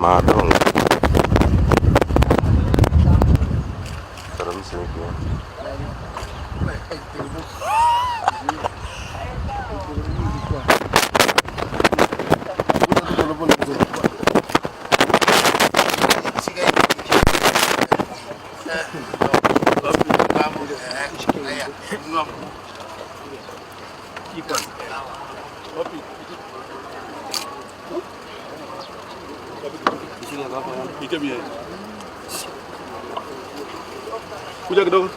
Madonga. Serem sih itu. Kuja kidogo.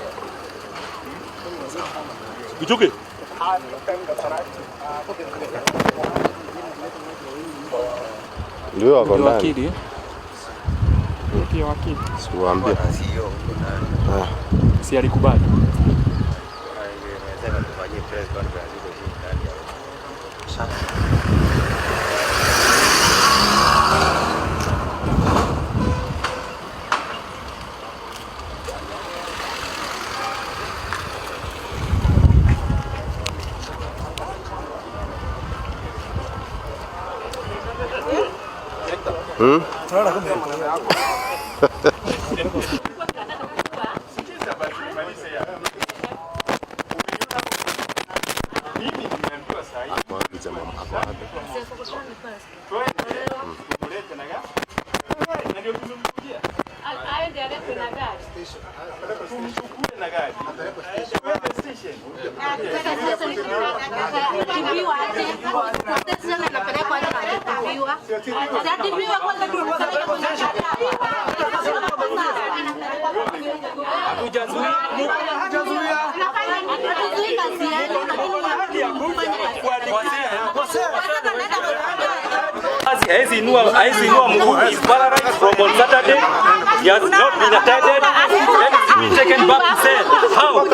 Kichuke. Ndio wako ndani. Wakili. Ndio wakili. Siwaambie. Si alikubali. Aizinua mguu is paralyzed from on Saturday. He has not been attended. Then he's been taken back to cell. How?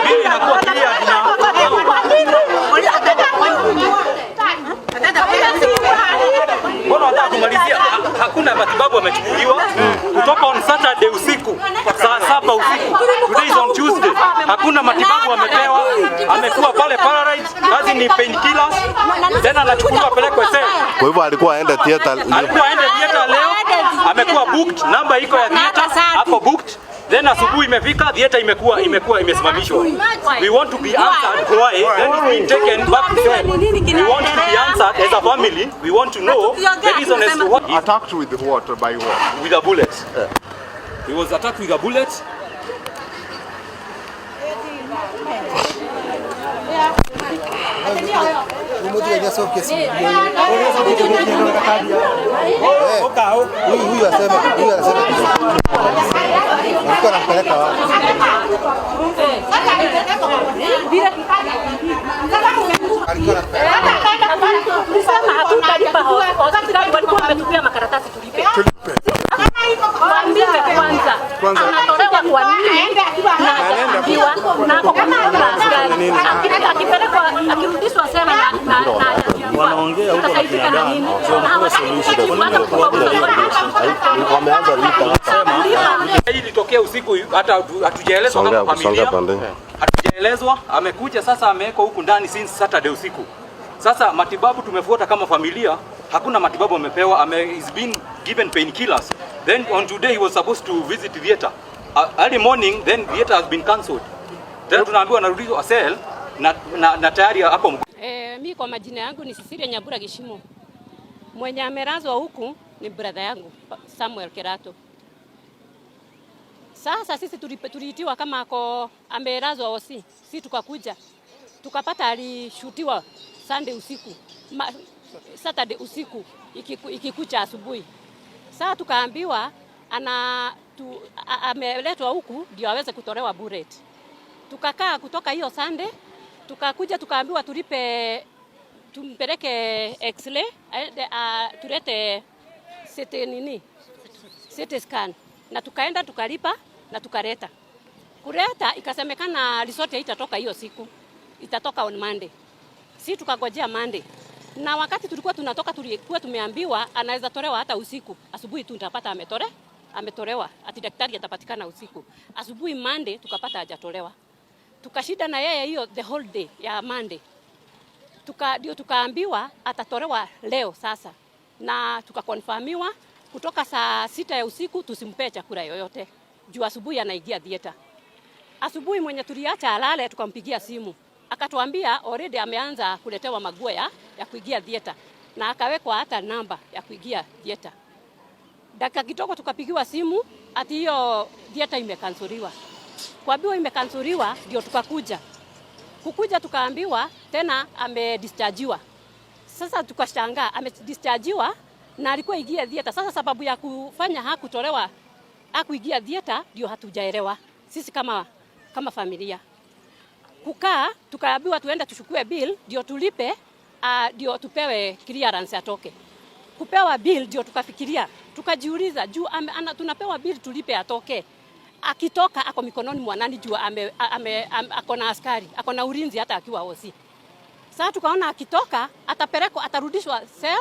Hili inakuwa clear Mbona wataka kumalizia? Hakuna matibabu yamechukuliwa kutoka on Saturday usiku saa 7 usiku. Today is on Tuesday. Hakuna matibabu amepewa. Amekuwa pale paralyzed, kazi ni painkillers. Tena anachukuliwa pelekwe sasa. Kwa hivyo alikuwa aende theater leo. Alikuwa aende theater leo. Amekuwa booked, namba iko ya theater hapo booked. Then asubuhi imefika, theater imekuwa imesimamishwa. We want to be answered why then it's been taken back to cell. We want to be answered as a family. We want to know the reason as to what Attacked with what? By what? with a bullet. He was attacked with a bullet. Huyu aseme. Alikuwa anampeleka wapi? Sema hatutalipa hospitali, walikuwa wametupia makaratasi tulipe. Waambie kwanza anatolewa kwa nini na anaambiwa na kwa nini akipelekwa akirudishwa sema na wanaongea huko na binadamu Wameanza Hii ilitokea usiku, hata hatujaelezwa kama familia. Hatujaelezwa, amekuja sasa amewekwa huku ndani since Saturday usiku. Sasa matibabu tumefuata kama familia, hakuna matibabu amepewa. He's been given painkillers. Then on today he was supposed to visit theater. Early morning then theater has been cancelled. Then tunaambiwa anarudishwa cell na tayari hapo. Mimi kwa majina yangu ni Cecilia Nyambura Gishimo. Mwenye amelazwa huku ni brother yangu Samuel Kerato. Sasa sisi tuliitiwa kama ako amelazwa hosi. Sisi tukakuja. Tukapata alishutiwa Sunday usiku. Saturday usiku ikikucha asubuhi. Sasa tukaambiwa ameletwa huku ndio aweze kutolewa bullet. Tukakaa kutoka hiyo Sunday, tukakuja tukaambiwa tumpeleke x-ray, tulete CT scan. Na tukaenda tukalipa na tukaleta. Kuleta ikasemekana result haitatoka hiyo siku. Itatoka on Monday. Si tukagojea Monday. Na wakati tulikuwa tunatoka tulikuwa tumeambiwa anaweza tolewa hata usiku. Asubuhi tu tutapata ametolewa. Ati daktari atapatikana usiku. Asubuhi Monday tukapata hajatolewa. Tukashida na yeye hiyo the whole day ya Monday. Ndio tukaambiwa atatolewa leo sasa. Na tukakonfirmiwa kutoka saa 6 ya usiku tusimpe chakula yoyote. Juu asubuhi anaingia theater. Asubuhi mwenye tuliacha alale tukampigia simu. Akatuambia already ameanza kuletewa maguo ya kuingia theater na akawekwa hata namba ya kuingia theater. Dakika kidogo tukapigiwa simu ati hiyo theater imekansuriwa. Kuambiwa imekansuriwa ndio tukakuja. Kukuja tukaambiwa tena amedischargiwa. Sasa tukashangaa amedischargiwa na alikuwa ingia theater. Sasa sababu ya kufanya hakutolewa hakuingia theater ndio hatujaelewa. Sisi kama familia. Kukaa tukaambiwa tuende tuchukue bill ndio tulipe ndio tupewe clearance atoke. Kupewa bill ndio tukafikiria, tukajiuliza juu tunapewa bill tulipe atoke. Akitoka ako mikononi mwa nani juu ako na askari, ako na ulinzi hata akiwa OC. Sasa tukaona akitoka atapelekwa atarudishwa cell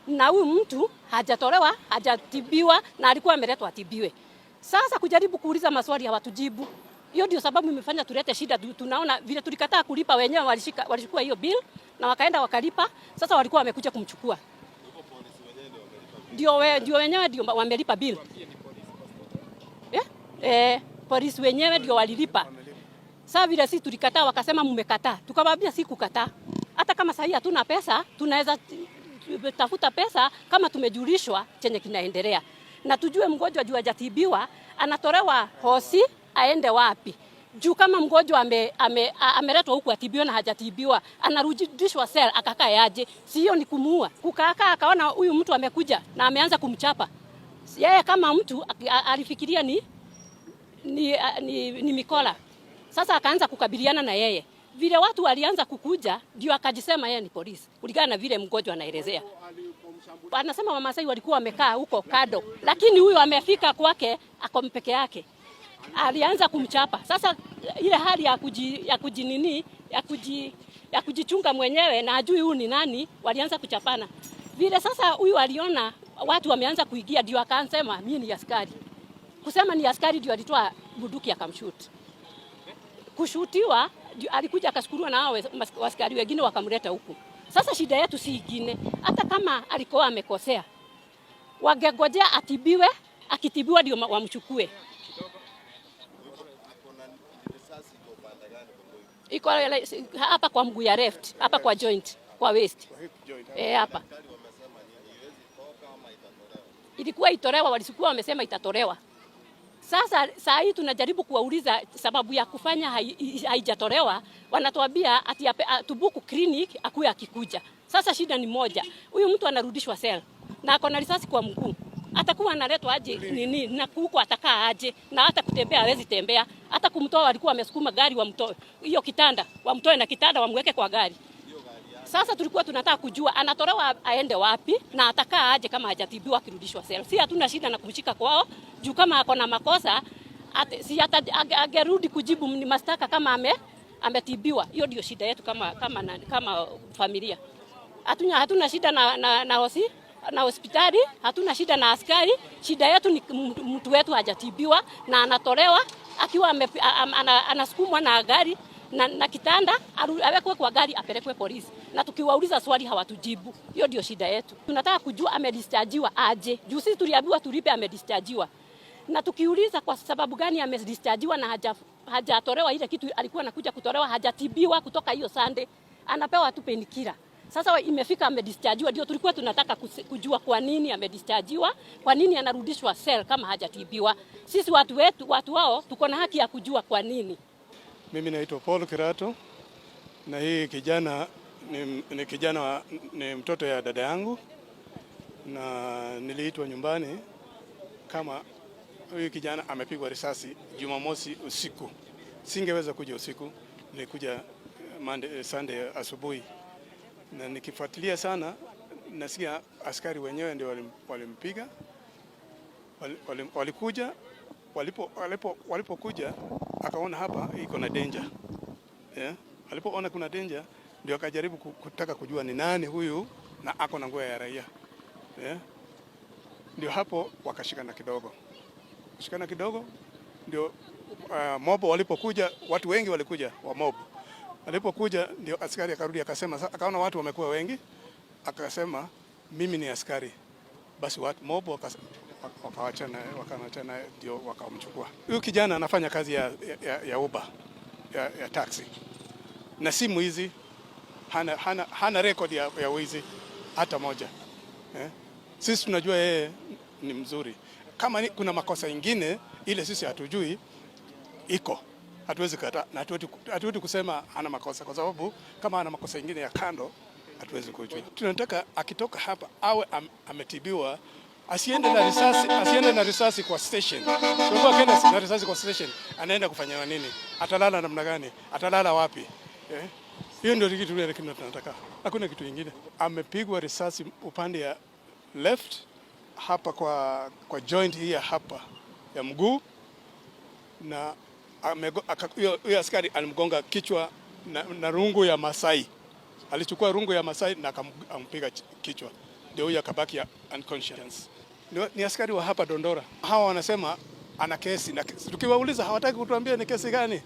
na huyu mtu hajatolewa, hajatibiwa na alikuwa ameletwa atibiwe. Sasa kujaribu kuuliza maswali hawatujibu. Hiyo ndio sababu imefanya tulete shida. Tunaona vile tulikataa kulipa wenyewe walichukua hiyo bill na wakaenda wakalipa. Sasa walikuwa wamekuja kumchukua. Ndio wenyewe ndio wamelipa bill. Polisi wenyewe ndio walilipa. Sasa vile sisi tulikataa wakasema mmekataa. Tukamwambia si kukataa. Hata kama sasa hatuna pesa, tunaweza tafuta pesa kama tumejulishwa chenye kinaendelea. Na tujue mgonjwa juu hajatibiwa anatolewa hosi aende wapi. Juu kama mgonjwa ameletwa huku atibiwa na hajatibiwa, anarudishwa cell akakaa aje? Si hiyo ni kumuua. Kukaa akaona huyu mtu amekuja na ameanza kumchapa. Yeye kama mtu alifikiria ni mikola. Sasa akaanza kukabiliana na yeye. Vile watu walianza kukuja ndio akajisema yeye ni polisi. Kulingana na vile mgonjwa anaelezea. Anasema Wamasai walikuwa wamekaa huko kado, lakini huyu amefika kwake ako peke yake. Alianza kumchapa. Sasa ile hali ya kujichunga mwenyewe na ajui huyu ni nani, walianza kuchapana. Vile sasa huyu aliona watu wameanza kuingia ndio akaanza mimi ni askari. Kusema ni askari ndio alitoa bunduki akamshoot. Kushutiwa alikuja akashukuliwa na hao askari wengine wakamleta huku. Sasa shida yetu si ingine. Hata kama alikuwa amekosea, wangengojea atibiwe, akitibiwa ndio wamchukue. Iko hapa kwa mguu ya left, hapa kwa joint, kwa waist. Hapa. Ilikuwa itolewa, walikuwa wamesema itatolewa. Sasa saa hii tunajaribu kuwauliza sababu ya kufanya haijatolewa, wanatuambia ati tubuku clinic akuwe akikuja. Sasa shida ni moja. Huyu mtu anarudishwa cell na ako na risasi kwa mguu. Atakuwa analetwa aje nini na huko atakaa aje na hata kutembea hawezi tembea. Hata kumtoa walikuwa wamesukuma gari wamtoe. Hiyo kitanda, wamtoe na kitanda wamweke kwa gari. Sasa tulikuwa tunataka kujua anatolewa aende wapi na atakaa aje kama hajatibiwa kirudishwa cell. Si hatuna shida na kumshika kwao juu kama ako na makosa si hata agerudi kujibu ni mashtaka kama ametibiwa. Hiyo ndio shida yetu kama familia. Hatuna shida na hospitali, hatuna shida na askari. Shida yetu ni mtu wetu hajatibiwa na anatolewa akiwa anasukumwa na gari na kitanda awekwe kwa gari apelekwe polisi. Na tukiwauliza swali hawatujibu. Hiyo ndio shida yetu. Tunataka kujua amedischargiwa aje. Juu sisi tuliambiwa tulipe amedischargiwa. Na tukiuliza kwa sababu gani amedischargiwa na hajatolewa ile kitu alikuwa anakuja kutolewa, hajatibiwa kutoka hiyo Sunday, anapewa tu painkiller. Sasa imefika amedischargiwa, ndio tulikuwa tunataka kujua kwa nini amedischargiwa, kwa nini anarudishwa cell kama hajatibiwa. Sisi watu wao tuko na haki ya kujua kwa nini. Mimi naitwa Paul Kirato na hii kijana ni mtoto ya dada yangu, na niliitwa nyumbani kama huyu kijana amepigwa risasi Jumamosi usiku. Singeweza kuja usiku, nilikuja Sunday asubuhi. Na nikifuatilia sana nasikia askari wenyewe ndio walimpiga. Walikuja, walipokuja akaona hapa iko na danger. Alipoona kuna danger ndio akajaribu kutaka kujua ni nani huyu na ako na nguo ya raia. Ndio hapo wakashikana kidogo. ndio mob walipokuja, watu wengi walikuja wa mob. Walipokuja ndio askari akarudi akasema, akaona watu wamekuwa wengi, akasema mimi ni askari. Basi watu mob wakawachana ndio wakamchukua. Huyu kijana anafanya kazi ya Uber ya taxi. Na simu hizi hana record ya wizi hata moja. Sisi tunajua yeye ni mzuri. Kama kuna makosa ingine ile sisi hatujui iko, hatuwezi kata na hatuwezi kusema ana makosa, kwa sababu kama ana makosa ingine ya kando hatuwezi kujua. Tunataka akitoka hapa awe ametibiwa, asiende na risasi kwa station. Kwa akienda na risasi kwa station anaenda kufanya nini? Atalala namna gani? Atalala wapi? Hiyo ndio kitu ile tunataka. Hakuna kitu kingine. Amepigwa risasi upande ya left hapa kwa joint hii hapa ya mguu, na huyo askari alimgonga kichwa na rungu ya Masai. Alichukua rungu ya Masai na akampiga kichwa, ndio huyo akabaki unconscious. Ni askari wa hapa Dondora. Hawa wanasema ana kesi, na tukiwauliza hawataki kutuambia ni kesi gani.